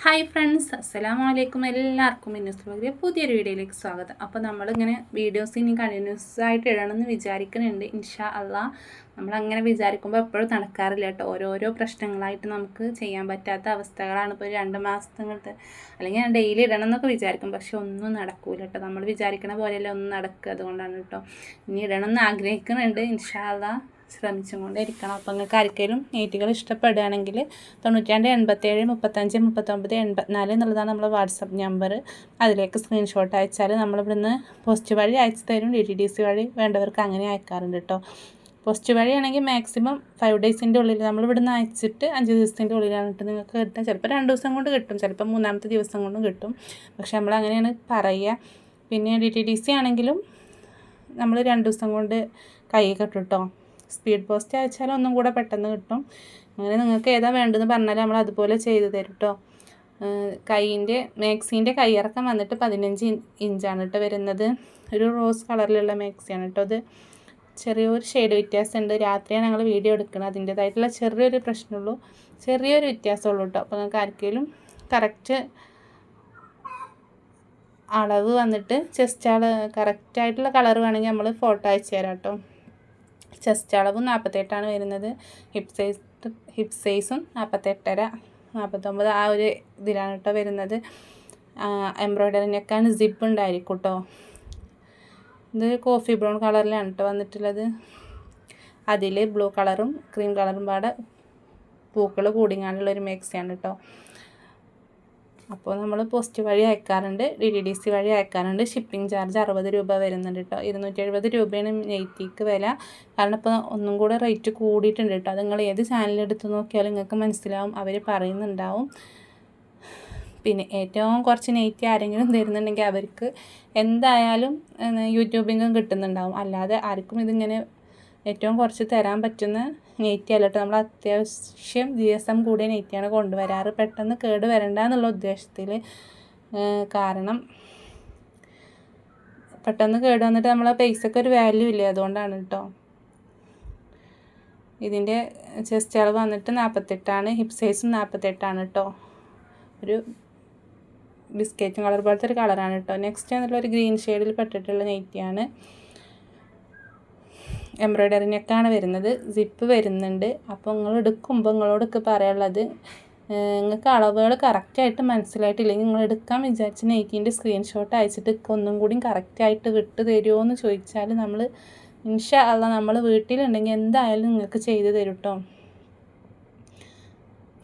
Hi friends, അസ്സലാമു അലൈക്കും. എല്ലാവർക്കും മിന്നൂസ് വ്ലോഗിലെ പുതിയൊരു വീഡിയോയിലേക്ക് സ്വാഗതം. അപ്പോൾ നമ്മളിങ്ങനെ വീഡിയോസ് ഇനി കണ്ടിന്യൂസ് ആയിട്ട് ഇടണമെന്ന് വിചാരിക്കുന്നുണ്ട്. ഇൻഷാ അള്ളാ. നമ്മളങ്ങനെ വിചാരിക്കുമ്പോൾ എപ്പോഴും നടക്കാറില്ല കേട്ടോ. ഓരോരോ പ്രശ്നങ്ങളായിട്ട് നമുക്ക് ചെയ്യാൻ പറ്റാത്ത അവസ്ഥകളാണ്. ഇപ്പോൾ 2 മാസത്തെ അല്ലെങ്കിൽ ഞാൻ ഡെയിലി ഇടണം എന്നൊക്കെ വിചാരിക്കും, പക്ഷെ ഒന്നും നടക്കൂല കേട്ടോ. നമ്മൾ വിചാരിക്കണ പോലെയല്ല ഒന്നും നടക്കുക. അതുകൊണ്ടാണ് കേട്ടോ ഇനി ഇടണം എന്ന് ആഗ്രഹിക്കുന്നുണ്ട്. ഇൻഷാ അള്ളാ ശ്രമിച്ചും കൊണ്ടേ ഇരിക്കണം. അപ്പോൾ നിങ്ങൾക്ക് ആർക്കെങ്കിലും നെയ്റ്റുകൾ ഇഷ്ടപ്പെടുകയാണെങ്കിൽ 92 87 35 39 84 എന്നുള്ളതാണ് നമ്മൾ വാട്സപ്പ് നമ്പർ. അതിലേക്ക് സ്ക്രീൻഷോട്ട് അയച്ചാൽ നമ്മളിവിടുന്ന് പോസ്റ്റ് വഴി അയച്ചു തരും. DTDC വഴി വേണ്ടവർക്ക് അങ്ങനെ അയക്കാറുണ്ട് കേട്ടോ. പോസ്റ്റ് വഴിയാണെങ്കിൽ മാക്സിമം 5 ഡേയ്സിൻ്റെ ഉള്ളിൽ നമ്മളിവിടുന്ന് അയച്ചിട്ട് 5 ദിവസത്തിൻ്റെ ഉള്ളിലാണ് കേട്ടോ നിങ്ങൾക്ക് കിട്ടുക. ചിലപ്പോൾ 2 ദിവസം കൊണ്ട് കിട്ടും, ചിലപ്പോൾ 3-ാമത്തെ ദിവസം കൊണ്ടും കിട്ടും. പക്ഷെ നമ്മൾ അങ്ങനെയാണ് പറയുക. പിന്നെ DTDC ആണെങ്കിലും നമ്മൾ 2 ദിവസം കൊണ്ട് കൈ കിട്ടും കേട്ടോ. സ്പീഡ് പോസ്റ്റ് അയച്ചാൽ ഒന്നും കൂടെ പെട്ടെന്ന് കിട്ടും. അങ്ങനെ നിങ്ങൾക്ക് ഏതാ വേണ്ടതെന്ന് പറഞ്ഞാൽ നമ്മൾ അതുപോലെ ചെയ്ത് തരും കേട്ടോ. മാക്സീൻ്റെ കൈയിറക്കം വന്നിട്ട് 15 ഇഞ്ചാണ് കേട്ടോ വരുന്നത്. ഒരു റോസ് കളറിലുള്ള മാക്സിയാണ് കേട്ടോ. അത് ചെറിയൊരു ഷെയ്ഡ് വ്യത്യാസമുണ്ട്. രാത്രിയാണ് ഞങ്ങൾ വീഡിയോ എടുക്കുന്നത്, അതിൻ്റേതായിട്ടുള്ള ചെറിയൊരു പ്രശ്നമുള്ളൂ, ചെറിയൊരു വ്യത്യാസമുള്ളൂ കേട്ടോ. അപ്പോൾ നിങ്ങൾക്ക് ആർക്കെങ്കിലും കറക്റ്റ് അളവ് വന്നിട്ട് കറക്റ്റായിട്ടുള്ള കളർ വേണമെങ്കിൽ നമ്മൾ ഫോട്ടോ അയച്ചു തരാം കേട്ടോ. ചെസ്റ്റ് അളവും 48ആണ് വരുന്നത്. ഹിപ്പ് സൈസും 48.5 49 ആ ഒരു ഇതിലാണ് കേട്ടോ വരുന്നത്. എംബ്രോയ്ഡറിനൊക്കെയാണ് സിപ്പ് ഉണ്ടായിരിക്കും കേട്ടോ. ഇത് കോഫി ബ്രൗൺ കളറിലാണ് കേട്ടോ വന്നിട്ടുള്ളത്. അതിൽ ബ്ലൂ കളറും ക്രീം കളറും പാടെ പൂക്കൾ കൂടിങ്ങാണ്ടുള്ളൊരു മിക്സിയാണ് കേട്ടോ. അപ്പോൾ നമ്മൾ പോസ്റ്റ് വഴി അയക്കാറുണ്ട്, DTDC വഴി അയക്കാറുണ്ട്. ഷിപ്പിംഗ് ചാർജ് 60 രൂപ വരുന്നുണ്ട് കേട്ടോ. 270 രൂപയാണ് നെയ്റ്റിക്ക് വില. കാരണം ഇപ്പോൾ ഒന്നും കൂടെ റേറ്റ് കൂടിയിട്ടുണ്ട് കേട്ടോ. അത് നിങ്ങൾ ഏത് ചാനലെടുത്ത് നോക്കിയാലും നിങ്ങൾക്ക് മനസ്സിലാവും, അവർ പറയുന്നുണ്ടാവും. പിന്നെ ഏറ്റവും കുറച്ച് നെയ്റ്റി ആരെങ്കിലും തരുന്നുണ്ടെങ്കിൽ അവർക്ക് എന്തായാലും യൂട്യൂബിലും കിട്ടുന്നുണ്ടാവും. അല്ലാതെ ആർക്കും ഇതിങ്ങനെ ഏറ്റവും കുറച്ച് തരാൻ പറ്റുന്ന നെയ്റ്റി അല്ല കേട്ടോ. നമ്മൾ അത്യാവശ്യം GSM കൂടിയ നെയ്റ്റിയാണ് കൊണ്ടുവരാറ്, പെട്ടെന്ന് കേട് വരണ്ട എന്നുള്ള ഉദ്ദേശത്തിൽ. കാരണം പെട്ടെന്ന് കേട് വന്നിട്ട് നമ്മളെ പൈസക്ക് ഒരു വാല്യൂ ഇല്ല, അതുകൊണ്ടാണ് കേട്ടോ. ഇതിൻ്റെ ചെസ്റ്റ് അളവ് വന്നിട്ട് 48ആണ്. ഹിപ്പ് സൈസും 48ആണ് കേട്ടോ. ഒരു ബിസ്ക്കറ്റ് കളർ പോലത്തെ ഒരു കളറാണ് കേട്ടോ. നെക്സ്റ്റ് വന്നിട്ടുള്ള ഒരു ഗ്രീൻ ഷെയ്ഡിൽ പെട്ടിട്ടുള്ള നെയ്റ്റിയാണ്. എംബ്രോയ്ഡറിനൊക്കെയാണ് വരുന്നത്. സിപ്പ് വരുന്നുണ്ട്. അപ്പോൾ നിങ്ങൾ എടുക്കുമ്പോൾ നിങ്ങളോടൊക്കെ പറയാനുള്ളത്, നിങ്ങൾക്ക് അളവുകൾ കറക്റ്റായിട്ട് മനസ്സിലായിട്ടില്ലെങ്കിൽ നിങ്ങൾ എടുക്കാൻ വിചാരിച്ച നെയ്റ്റിൻ്റെ സ്ക്രീൻഷോട്ട് അയച്ചിട്ട് ഒന്നും കൂടി കറക്റ്റായിട്ട് വിട്ട് തരുമോ എന്ന് ചോദിച്ചാൽ നമ്മൾ ഇൻഷാ അള്ളാ നമ്മൾ വീട്ടിലുണ്ടെങ്കിൽ എന്തായാലും നിങ്ങൾക്ക് ചെയ്ത് തരും കേട്ടോ.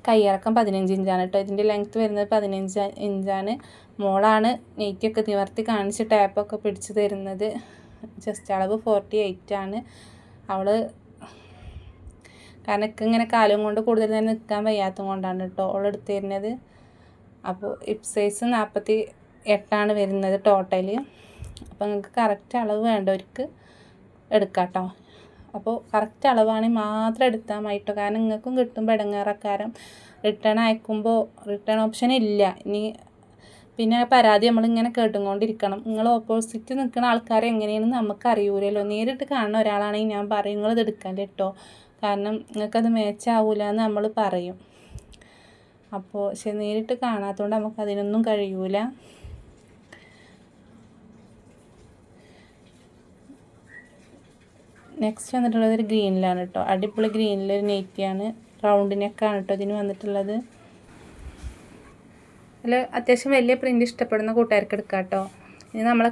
കൈയിറക്കം 15 ഇഞ്ചാണ് കേട്ടോ. ഇതിൻ്റെ ലെങ്ത്ത് വരുന്നത് 15 ഇഞ്ചാണ്. മോളാണ് നെയ്റ്റൊക്കെ നിവർത്തി കാണിച്ച് ടാപ്പൊക്കെ പിടിച്ച് തരുന്നത്. ചെസ്റ്റ് അളവ് 48 ആണ്. കാരണം ഇങ്ങനെ കാലം കൊണ്ട് കൂടുതൽ നേരം നിൽക്കാൻ വയ്യാത്തത് കൊണ്ടാണ് കേട്ടോ അവളെടുത്ത് തരുന്നത്. അപ്പോൾ ഹിപ്പ് സൈസ് 48ആണ് വരുന്നത് ടോട്ടൽ. അപ്പോൾ നിങ്ങൾക്ക് കറക്റ്റ് അളവ് വേണ്ടവർക്ക് എടുക്കാം കേട്ടോ. അപ്പോൾ കറക്റ്റ് അളവാണെങ്കിൽ മാത്രം എടുത്താൽ മതി കേട്ടോ. കാരണം നിങ്ങൾക്കും കിട്ടുമ്പോൾ ഇടങ്ങേറക്കാരം റിട്ടേൺ അയക്കുമ്പോൾ റിട്ടേൺ ഓപ്ഷൻ ഇല്ല. പിന്നെ പരാതി നമ്മളിങ്ങനെ കേട്ടുകൊണ്ടിരിക്കണം. നിങ്ങൾ ഓപ്പോസിറ്റ് നിൽക്കുന്ന ആൾക്കാരെ എങ്ങനെയാണെന്ന് നമുക്ക് അറിയൂലല്ലോ. നേരിട്ട് കാണുന്ന ഒരാളാണെങ്കിൽ ഞാൻ പറയും നിങ്ങളിത് എടുക്കാൻ കേട്ടോ, കാരണം നിങ്ങൾക്കത് മാച്ചാവൂല എന്ന് നമ്മൾ പറയും. അപ്പോൾ പക്ഷെ നേരിട്ട് കാണാത്തതുകൊണ്ട് നമുക്ക് അതിനൊന്നും കഴിയൂല. നെക്സ്റ്റ് വന്നിട്ടുള്ളത് ഒരു ഗ്രീനിലാണ് കേട്ടോ. അടിപൊളി ഗ്രീനിലൊരു നെയ്റ്റിയാണ്. റൗണ്ട് നെക്കാണ് കേട്ടോ ഇതിന് വന്നിട്ടുള്ളത്. അതിൽ അത്യാവശ്യം വലിയ പ്രിൻ്റ് ഇഷ്ടപ്പെടുന്ന കൂട്ടുകാർക്ക് എടുക്കാം കേട്ടോ. ഇനി നമ്മളെ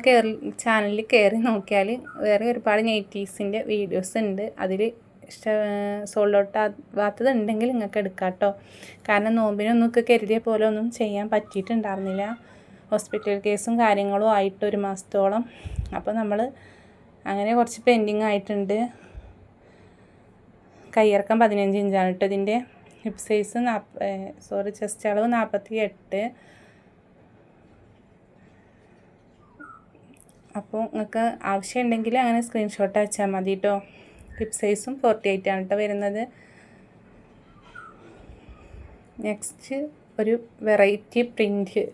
ചാനലിൽ കയറി നോക്കിയാൽ വേറെ ഒരുപാട് നെയ്റ്റീസിൻ്റെ വീഡിയോസ് ഉണ്ട്. അതിൽ സോൾഡ് ഔട്ട് ആവാത്തത് ഉണ്ടെങ്കിൽ നിങ്ങൾക്ക് എടുക്കാം കേട്ടോ. കാരണം നോമ്പിനൊന്നും കരുതിയ പോലെ ഒന്നും ചെയ്യാൻ പറ്റിയിട്ടുണ്ടായിരുന്നില്ല. ഹോസ്പിറ്റൽ കേസും കാര്യങ്ങളും ആയിട്ട് 1 മാസത്തോളം. അപ്പോൾ നമ്മൾ അങ്ങനെ കുറച്ച് പെൻഡിങ് ആയിട്ടുണ്ട്. കൈയിറക്കം 15 ഇഞ്ചാണ് കേട്ടോ. ഇതിൻ്റെ ഹിപ്പ് സൈസ് ചെസ്റ്റ് അളവ് 48. അപ്പോൾ നിങ്ങൾക്ക് ആവശ്യമുണ്ടെങ്കിൽ അങ്ങനെ സ്ക്രീൻഷോട്ട് അയച്ചാൽ മതി കേട്ടോ. ഹിപ്പ് സൈസും 48 ആണ് കേട്ടോ വരുന്നത്. നെക്സ്റ്റ് ഒരു വെറൈറ്റി പ്രിൻ്റ്,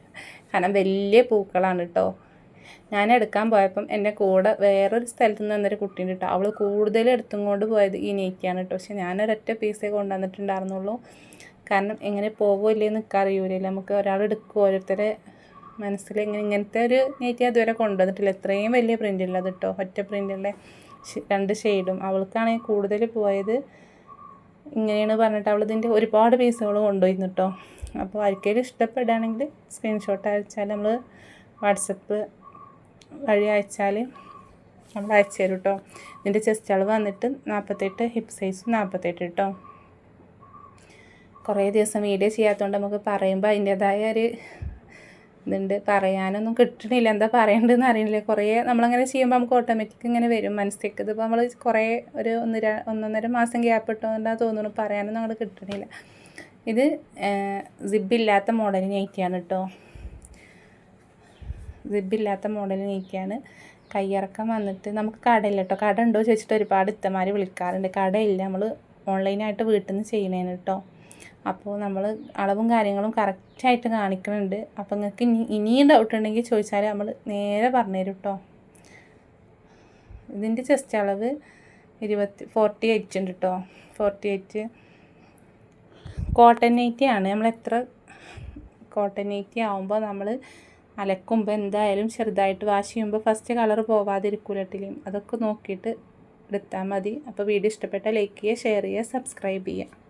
കാരണം വലിയ പൂക്കളാണ് കേട്ടോ. ഞാൻ എടുക്കാൻ പോയപ്പം എൻ്റെ കൂടെ വേറൊരു സ്ഥലത്ത് നിന്ന് വന്നൊരു കുട്ടീൻ്റെ കേട്ടോ. അവൾ കൂടുതൽ എടുത്തും കൊണ്ട് പോയത് ഈ നെയ്റ്റിയാണ് കേട്ടോ. പക്ഷെ ഞാനൊരൊറ്റ പീസേ കൊണ്ടുവന്നിട്ടുണ്ടായിരുന്നുള്ളൂ. കാരണം എങ്ങനെ പോകുമോ ഇല്ലയെന്ന് എനിക്ക് അറിയൂലല്ലോ. നമുക്ക് ഒരാൾ എടുക്കും, ഓരോരുത്തരെ മനസ്സിൽ ഇങ്ങനത്തെ ഒരു നൈറ്റി അതുവരെ കൊണ്ടുവന്നിട്ടില്ല. ഇത്രയും വലിയ പ്രിൻ്റ് ഉള്ളത് കേട്ടോ, ഒറ്റ പ്രിൻ്റുള്ള 2 ഷെയ്ഡും. അവൾക്കാണെങ്കിൽ കൂടുതൽ പോയത് ഇങ്ങനെയാണ് പറഞ്ഞിട്ട് അവളിതിൻ്റെ ഒരുപാട് പീസുകൾ കൊണ്ടുപോയിരുന്നു കേട്ടോ. അപ്പോൾ ആർക്കെങ്കിലും ഇഷ്ടപ്പെടുകയാണെങ്കിൽ സ്ക്രീൻഷോട്ട് അയച്ചാൽ നമ്മൾ വാട്സപ്പ് വഴി അയച്ചാൽ നമ്മൾ അയച്ചു തരും കേട്ടോ. ഇതിൻ്റെ ചെസ്റ്റ് അളവ് വന്നിട്ട് 48, ഹിപ്പ് സൈസ് 48 കേട്ടോ. കുറേ ദിവസം വീഡിയോ ചെയ്യാത്തതുകൊണ്ട് നമുക്ക് പറയുമ്പോൾ അതിൻ്റേതായ ഒരു ഇതുണ്ട്, പറയാനൊന്നും കിട്ടണില്ല, എന്താ പറയേണ്ടതെന്ന് അറിയില്ല. കുറേ നമ്മളങ്ങനെ ചെയ്യുമ്പോൾ നമുക്ക് ഓട്ടോമാറ്റിക് ഇങ്ങനെ വരും മനസ്സിലേക്ക്. ഇതിപ്പോൾ നമ്മൾ കുറേ ഒരു 1.5 മാസം ഗ്യാപ്പ് ഇട്ടുകൊണ്ടാണ് തോന്നുന്നു, പറയാനൊന്നും അങ്ങോട്ട് കിട്ടണില്ല. ഇത് സിബില്ലാത്ത മോഡൽ നൈറ്റിയാണ് കേട്ടോ, സിബില്ലാത്ത മോഡൽ നൈറ്റിയാണ്. കയ്യിറക്കം വന്നിട്ട് നമുക്ക് കടയില്ല കേട്ടോ. കട ഉണ്ടോ ചോദിച്ചിട്ട് ഒരുപാട് ഇത്തമാർ വിളിക്കാറുണ്ട്. കടയില്ല, നമ്മൾ ഓൺലൈനായിട്ട് വീട്ടിൽ നിന്ന് ചെയ്യണേന് കേട്ടോ. അപ്പോൾ നമ്മൾ അളവും കാര്യങ്ങളും കറക്റ്റായിട്ട് കാണിക്കുന്നുണ്ട്. അപ്പോൾ നിങ്ങൾക്ക് ഇനിയും ഡൗട്ട് ഉണ്ടെങ്കിൽ ചോദിച്ചാൽ നമ്മൾ നേരെ പറഞ്ഞുതരും കേട്ടോ. ഇതിൻ്റെ ചെസ്റ്റ് അളവ് 48 ഉണ്ട് കേട്ടോ, 48. കോട്ടൺ നൈറ്റിയാണ്. നമ്മൾ എത്ര കോട്ടൺ നൈറ്റി ആകുമ്പോൾ നമ്മൾ അലക്കുമ്പോൾ എന്തായാലും ചെറുതായിട്ട് വാഷ് ചെയ്യുമ്പോൾ ഫസ്റ്റ് കളർ പോവാതിരിക്കൂലട്ടിലും, അതൊക്കെ നോക്കിയിട്ട് എടുത്താൽ മതി. അപ്പോൾ വീഡിയോ ഇഷ്ടപ്പെട്ടാൽ ലൈക്ക് ചെയ്യുക, ഷെയർ ചെയ്യുക, സബ്സ്ക്രൈബ് ചെയ്യുക.